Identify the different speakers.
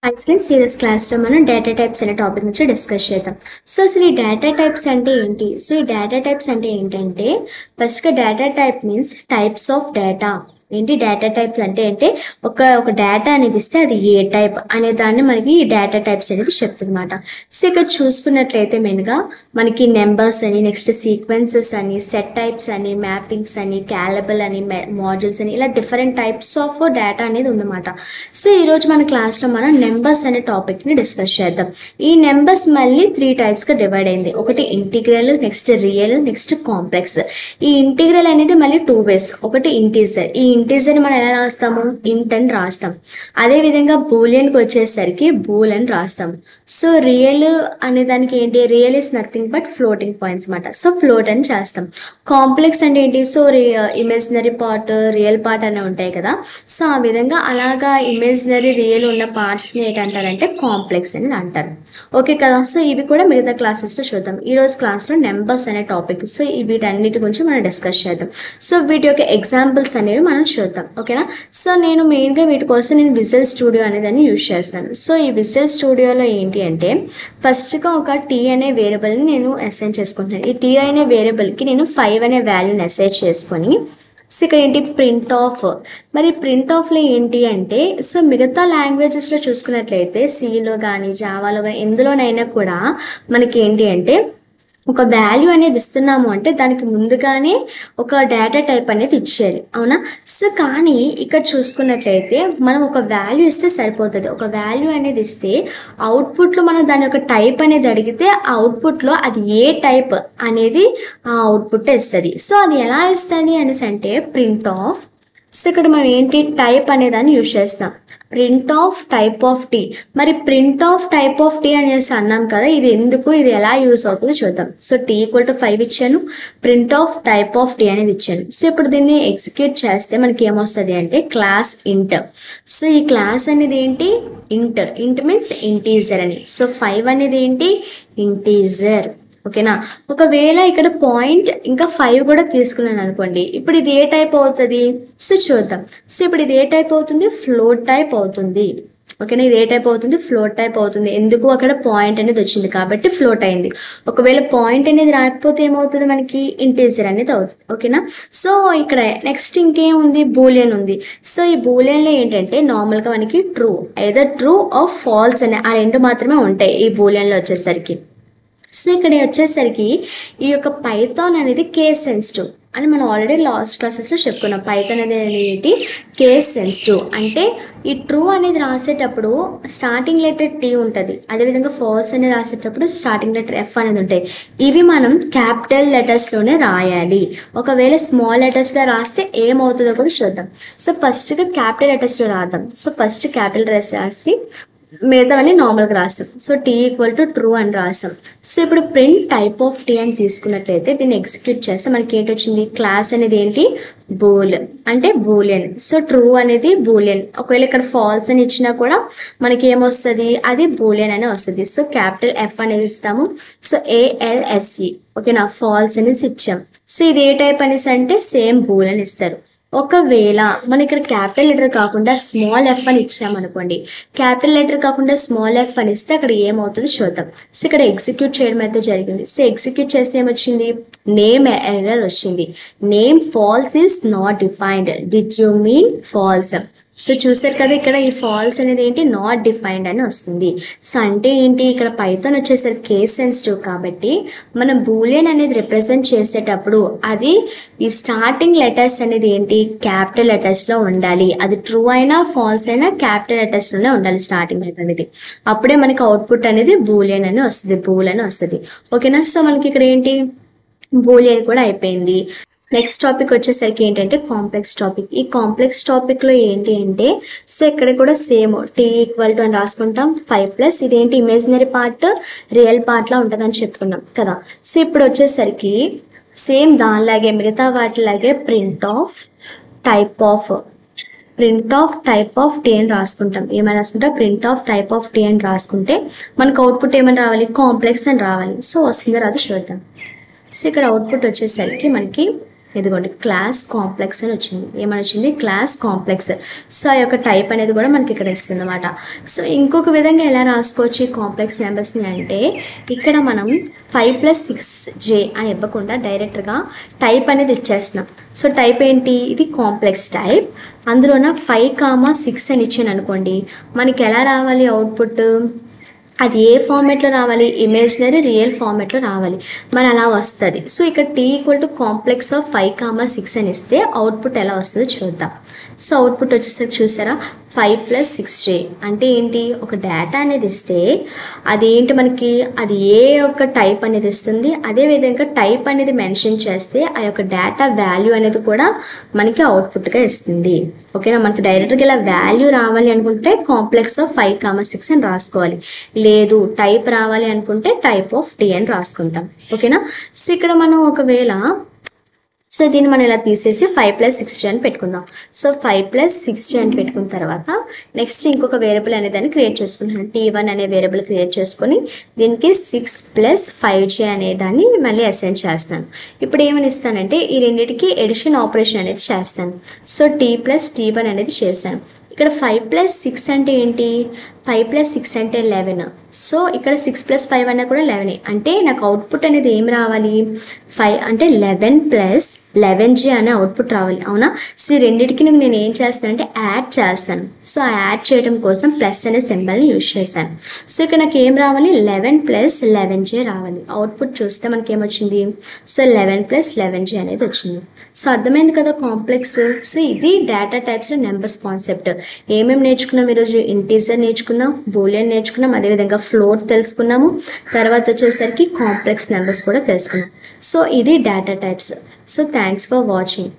Speaker 1: Hi friends, this class లో మనం data types అనే టాపిక్ నుంచి డిస్కస్ చేద్దాం. అసలు ఈ డేటా టైప్స్ అంటే ఏంటి? ఈ డేటా టైప్స్ అంటే ఏంటంటే ఫస్ట్ గా data type means types of data. ఏంటి డేటా టైప్స్ అంటే ఒక డేటా అనేది ఇస్తే అది ఏ టైప్ అనే దాన్ని మనకి డేటా టైప్స్ అనేది చెప్తుందన్నమాట. సో ఇక్కడ చూసుకున్నట్లయితే మెయిన్గా మనకి నెంబర్స్ అని, నెక్స్ట్ సీక్వెన్సెస్ అని, సెట్ టైప్స్ అని, మ్యాపింగ్స్ అని, క్యాలబుల్ అని, మాడ్యూల్స్ అని, ఇలా డిఫరెంట్ టైప్స్ ఆఫ్ డేటా అనేది ఉందన్నమాట. సో ఈరోజు మన క్లాస్లో మనం నెంబర్స్ అనే టాపిక్ని డిస్కస్ చేద్దాం. ఈ నెంబర్స్ మళ్ళీ 3 టైప్స్గా డివైడ్ అయింది. ఒకటి integral, next real, next complex. ఈ ఇంటిగ్రల్ అనేది మళ్ళీ 2 ways. ఒకటి ఇంటీజర్. ఈ ఇంటీజర్ మనం ఎలా రాస్తాము? ఇంట్ అని రాస్తాం. అదే విధంగా బూలియన్కి వచ్చేసరికి బూల్ అని రాస్తాం. సో రియల్ అనే దానికి ఏంటి? Real is nothing but floating points అనమాట. సో ఫ్లోట్ అని చేస్తాం. కాంప్లెక్స్ అంటే ఏంటి? So imaginary part, real part అనే ఉంటాయి కదా. సో ఆ విధంగా అలాగా ఇమేజినరీ రియల్ ఉన్న పార్ట్స్ని ఏంటంటారంటే కాంప్లెక్స్ అని అంటారు. ఓకే కదా. సో ఇవి కూడా మిగతా క్లాసెస్లో చూద్దాం. ఈరోజు క్లాస్లో నెంబర్స్ అనే టాపిక్. సో వీటన్నిటి గురించి మనం డిస్కస్ చేద్దాం. సో వీటి యొక్క ఎగ్జాంపుల్స్ అనేవి మనం చూద్దాం. ఓకేనా. సో నేను మెయిన్గా వీటి కోసం నేను విజువల్ స్టూడియో అనేదాన్ని యూజ్ చేస్తాను. సో ఈ విజువల్ స్టూడియోలో ఏంటి అంటే ఫస్ట్గా ఒక టీ అనే వేరియబుల్ని నేను అసైన్ చేసుకుంటున్నాను. ఈ టీ అనే వేరియబుల్కి నేను 5 అనే వాల్యూని అసైన్ చేసుకొని సో ఇక్కడ ఏంటి ప్రింట్ ఆఫ్. మరి ప్రింట్ ఆఫ్లో ఏంటి అంటే సో మిగతా లాంగ్వేజెస్లో చూసుకున్నట్లయితే సిలో కానీ జావాలో కానీ ఎందులోనైనా కూడా మనకి ఏంటి అంటే ఒక వాల్యూ అనేది ఇస్తున్నాము అంటే దానికి ముందుగానే ఒక డేటా టైప్ అనేది ఇచ్చేయాలి, అవునా. సో కానీ ఇక్కడ చూసుకున్నట్లయితే మనం ఒక వాల్యూ ఇస్తే సరిపోతుంది. ఒక వాల్యూ అనేది ఇస్తే అవుట్పుట్లో మనం దాని యొక్క టైప్ అనేది అడిగితే ఆ అవుట్పుట్లో అది ఏ టైప్ అనేది ఆ అవుట్పుట్ ఇస్తుంది. సో అది ఎలా ఇస్తుంది అనేసి అంటే ప్రింట్ ఆఫ్. సో ఇక్కడ మనం ఏంటి టైప్ అనేదాన్ని యూజ్ చేస్తాం. Print of type of T. మరి print of type of T అనేసి అన్నాం కదా, ఇది ఎందుకు, ఇది ఎలా యూస్ అవుతుందో చూద్దాం. సో టీ = 5 ఇచ్చాను, print of type of T అనేది ఇచ్చాను. సో ఇప్పుడు దీన్ని ఎగ్జిక్యూట్ చేస్తే మనకి ఏమొస్తుంది అంటే క్లాస్ ఇంట్. సో ఈ క్లాస్ అనేది ఏంటి? ఇంట్. ఇంట్ మీన్స్ ఇంటీజర్ అని. సో 5 అనేది ఏంటి? ఇంటీజర్. ఓకేనా. ఒకవేళ ఇక్కడ పాయింట్ ఇంకా 5 కూడా తీసుకున్నాను అనుకోండి, ఇప్పుడు ఇది ఏ టైప్ అవుతుంది? సో చూద్దాం. సో ఇప్పుడు ఇది ఏ టైప్ అవుతుంది? ఫ్లోట్ టైప్ అవుతుంది. ఓకేనా. ఇది ఏ టైప్ అవుతుంది? ఫ్లోట్ టైప్ అవుతుంది. ఎందుకు? అక్కడ పాయింట్ అనేది వచ్చింది కాబట్టి ఫ్లోట్ అయింది. ఒకవేళ పాయింట్ అనేది రాకపోతే ఏమవుతుంది? మనకి ఇంటీజర్ అనేది అవుతుంది. ఓకేనా. సో ఇక్కడ నెక్స్ట్ ఇంకేముంది? బూలియన్ ఉంది. సో ఈ బూలియన్లో ఏంటంటే నార్మల్గా మనకి true, either true or false అనే ఆ రెండు మాత్రమే ఉంటాయి ఈ బూలియన్లో వచ్చేసరికి. సో ఇక్కడ వచ్చేసరికి ఈ యొక్క పైథాన్ అనేది కేస్ సెన్సిటివ్ అని మనం ఆల్రెడీ లాస్ట్ క్లాసెస్లో చెప్పుకున్నాం. పైథాన్ అనేది ఏంటి? Case sensitive. అంటే ఈ ట్రూ అనేది రాసేటప్పుడు స్టార్టింగ్ లెటర్ టీ ఉంటుంది, అదేవిధంగా ఫాల్స్ అనేది రాసేటప్పుడు స్టార్టింగ్ లెటర్ ఎఫ్ అనేది ఉంటాయి. ఇవి మనం క్యాపిటల్ లెటర్స్లోనే రాయాలి. ఒకవేళ స్మాల్ లెటర్స్లో రాస్తే ఏమవుతుందో కూడా చూద్దాం. సో ఫస్ట్గా క్యాపిటల్ లెటర్స్లో రాద్దాం. సో ఫస్ట్ క్యాపిటల్ లెటర్స్ రాసి మిగతావన్నీ నార్మల్గా రాస్తాం. సో టీ = ట్రూ అని రాస్తాం. సో ఇప్పుడు ప్రింట్ టైప్ ఆఫ్ టీ అని తీసుకున్నట్లయితే దీన్ని ఎగ్జిక్యూట్ చేస్తే మనకి ఏంటి వచ్చింది? క్లాస్ అనేది ఏంటి? బూల్ అంటే బూలియన్. సో ట్రూ అనేది బూలియన్. ఒకవేళ ఇక్కడ ఫాల్స్ అని ఇచ్చినా కూడా మనకి ఏమొస్తుంది? అది బూలియన్ అని వస్తుంది. సో క్యాపిటల్ ఎఫ్ అనేది ఇస్తాము. So ALSE. ఓకేనా. ఫాల్స్ అనేసి ఇచ్చాం. సో ఇది ఏ టైప్ అనేసి అంటే సేమ్ బూల్ అని ఇస్తారు. ఒకవేళ మనం ఇక్కడ క్యాపిటల్ లెటర్ కాకుండా స్మాల్ ఎఫ్ అని ఇచ్చామనుకోండి, క్యాపిటల్ లెటర్ కాకుండా స్మాల్ ఎఫ్ అని ఇస్తే అక్కడ ఏమవుతుందో చూద్దాం. సో ఇక్కడ ఎగ్జిక్యూట్ చేయడం అయితే జరిగింది. సో ఎగ్జిక్యూట్ చేస్తే ఏమొచ్చింది? నేమ్ ఎర్రర్ వచ్చింది. Name false is not defined. Did you mean false? So చూసారు కదా, ఇక్కడ ఈ ఫాల్స్ అనేది ఏంటి? నాట్ డిఫైన్డ్ అని వస్తుంది. సో అంటే ఏంటి? ఇక్కడ పైథాన్ వచ్చేసరికి కేస్ సెన్సిటివ్ కాబట్టి మనం బూలియన్ అనేది రిప్రజెంట్ చేసేటప్పుడు అది ఈ స్టార్టింగ్ లెటర్స్ అనేది ఏంటి? క్యాపిటల్ లెటర్స్లో ఉండాలి. అది ట్రూ అయినా ఫాల్స్ అయినా క్యాపిటల్ లెటర్స్లోనే ఉండాలి స్టార్టింగ్ లెటర్ అనేది. అప్పుడే మనకి అవుట్పుట్ అనేది బూలియన్ అని వస్తుంది, బూల్ అని వస్తుంది. ఓకేనా. సో మనకి ఇక్కడ ఏంటి? బూలియన్ కూడా అయిపోయింది. నెక్స్ట్ టాపిక్ వచ్చేసరికి ఏంటంటే కాంప్లెక్స్ టాపిక్. ఈ కాంప్లెక్స్ టాపిక్లో ఏంటి అంటే సో ఇక్కడ కూడా సేమ్ టీ = అని రాసుకుంటాం. 5+ ఇదేంటి? ఇమేజినరీ పార్ట్ రియల్ పార్ట్లా ఉంటుందని చెప్పుకున్నాం కదా. సో ఇప్పుడు వచ్చేసరికి సేమ్ దానిలాగే మిగతా వాటిలాగే print of type of T అని రాసుకుంటాం. ఏమైనా రాసుకుంటాం? Print of type of T అని రాసుకుంటే మనకు అవుట్పుట్ ఏమని రావాలి? కాంప్లెక్స్ అని రావాలి. సో వస్తుందో రాదు చూద్దాం. సో ఇక్కడ అవుట్పుట్ వచ్చేసరికి మనకి ఇదిగోండి క్లాస్ కాంప్లెక్స్ అని వచ్చింది. ఏమని వచ్చింది? Class complex. సో ఆ యొక్క టైప్ అనేది కూడా మనకి ఇక్కడ ఇస్తుంది అనమాట. సో ఇంకొక విధంగా ఎలా రాసుకోవచ్చు ఈ కాంప్లెక్స్ నెంబర్స్ని అంటే, ఇక్కడ మనం 5+6j అని ఇవ్వకుండా డైరెక్ట్గా టైప్ అనేది ఇచ్చేస్తున్నాం. సో టైప్ ఏంటి? ఇది కాంప్లెక్స్ టైప్. అందులోన 5,6 అని ఇచ్చాను అనుకోండి, మనకి ఎలా రావాలి అవుట్పుట్? అది ఏ ఫార్మేట్లో రావాలి? ఇమేజినరీ రియల్ ఫార్మేట్లో రావాలి. మరి అలా వస్తుంది. సో ఇక్కడ t equal to complex of 5,6 అని ఇస్తే అవుట్పుట్ ఎలా వస్తుందో చూద్దాం. సో అవుట్పుట్ వచ్చేసరికి చూసారా, 5+6j అంటే ఏంటి? ఒక డేటా అనేది ఇస్తే అది ఏంటి మనకి? అది ఏ యొక్క టైప్ అనేది ఇస్తుంది. అదేవిధంగా టైప్ అనేది మెన్షన్ చేస్తే ఆ యొక్క డేటా వాల్యూ అనేది కూడా మనకి అవుట్పుట్గా ఇస్తుంది. ఓకేనా? మనకి డైరెక్ట్గా ఇలా వాల్యూ రావాలి అనుకుంటే కాంప్లెక్స్ ఆఫ్ 5,6 అని రాసుకోవాలి. లేదు టైప్ రావాలి అనుకుంటే టైప్ ఆఫ్ టీ అని రాసుకుంటాం. ఓకేనా? సో ఇక్కడ మనం ఒకవేళ సో దీన్ని మనం ఇలా తీసేసి 5+6j అని పెట్టుకుందాం. సో 5+6j అని పెట్టుకున్న తర్వాత నెక్స్ట్ ఇంకొక వేరియబుల్ అనే దాన్ని క్రియేట్ చేసుకుంటాను. t1 అనే వేరియబుల్ క్రియేట్ చేసుకొని దీనికి 6+5j అనే దాన్ని మళ్ళీ అసైన్ చేస్తాను. ఇప్పుడు ఏమని ఇస్తానంటే ఈ రెండింటికి ఎడిషన్ ఆపరేషన్ అనేది చేస్తాను. సో t+t1 అనేది చేశాను. ఇక్కడ 5+6 అంటే ఏంటి? 5+6 అంటే 11. సో ఇక్కడ 6+5 అన్నా కూడా 11. అంటే నాకు అవుట్పుట్ అనేది ఏం రావాలి? 5 అంటే 11+11j అనే అవుట్పుట్ రావాలి. అవునా? సో రెండింటికి నేను ఏం చేస్తానంటే యాడ్ చేస్తాను. సో ఆ యాడ్ చేయడం కోసం ప్లస్ అనే సింబల్ని యూజ్ చేశాను. సో ఇక్కడ నాకు ఏం రావాలి? 11+11j రావాలి. అవుట్పుట్ చూస్తే మనకి ఏమొచ్చింది? సో 11+11j అనేది వచ్చింది. సో అర్థమైంది కదా కాంప్లెక్స్. సో ఇది డేటా టైప్స్లో నెంబర్స్ కాన్సెప్ట్. ఏమేమి నేర్చుకున్నాం ఈరోజు? ఇంటీజర్ నేర్చుకున్నాం, బూలియన్ నేర్చుకున్నాం, అదేవిధంగా ఫ్లోర్ తెలుసుకున్నాము, తర్వాత వచ్చేసరికి కాంప్లెక్స్ నెంబర్స్ కూడా తెలుసుకున్నాం. సో ఇది data types. So thanks for watching.